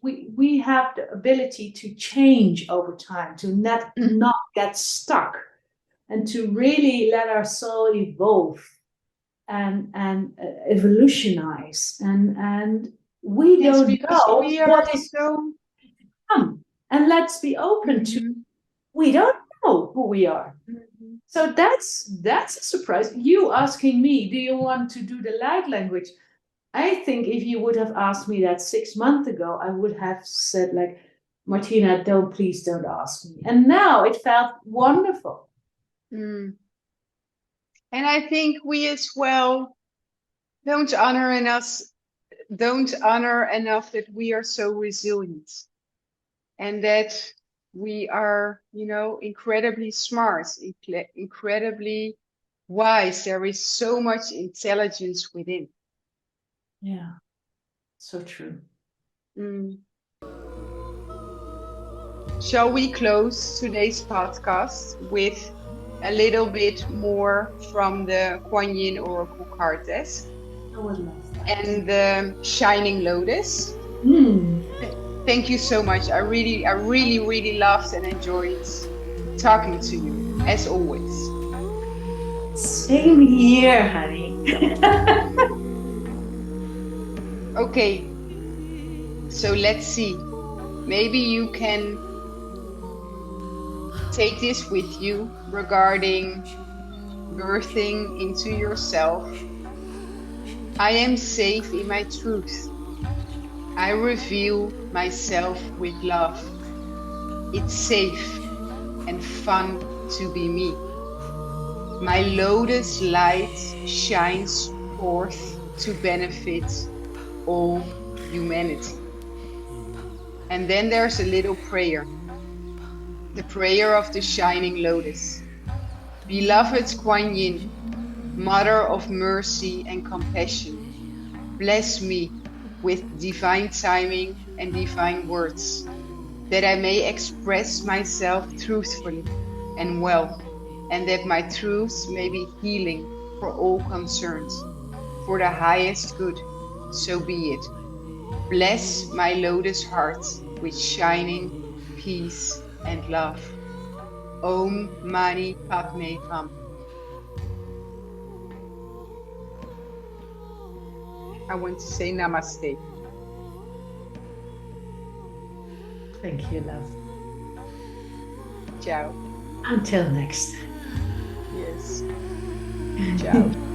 C: we have the ability to change over time, to not get stuck, and to really let our soul evolve and evolutionize, and we don't know what is going to come, and let's be open to, we don't know who we are. So that's a surprise. You asking me, do you want to do the light language? I think if you would have asked me that 6 months ago, I would have said, like, Martina, please don't ask me. And now it felt wonderful.
B: And I think we as well don't honor enough that we are so resilient, and that we are, incredibly smart, incredibly wise. There is so much intelligence within.
C: Yeah, so true.
B: Shall we close today's podcast with a little bit more from the Kuan Yin Oracle card deck and the Shining Lotus? Thank you so much. I really, really loved and enjoyed talking to you, as always.
C: Same here, honey.
B: Okay, so let's see. Maybe you can take this with you regarding birthing into yourself. I am safe in my truth. I reveal myself with love. It's safe and fun to be me. My lotus light shines forth to benefit all humanity. And then there's a little prayer. The prayer of the Shining Lotus. Beloved Kuan Yin, Mother of mercy and compassion, bless me with divine timing and divine words, that I may express myself truthfully and well. and that my truths may be healing for all concerned, for the highest good. So be it. Bless my lotus heart with shining peace and love. Om Mani Padme Hum. I want to say namaste.
C: Thank you, love.
B: Ciao.
C: Until next.
B: Yes. Ciao.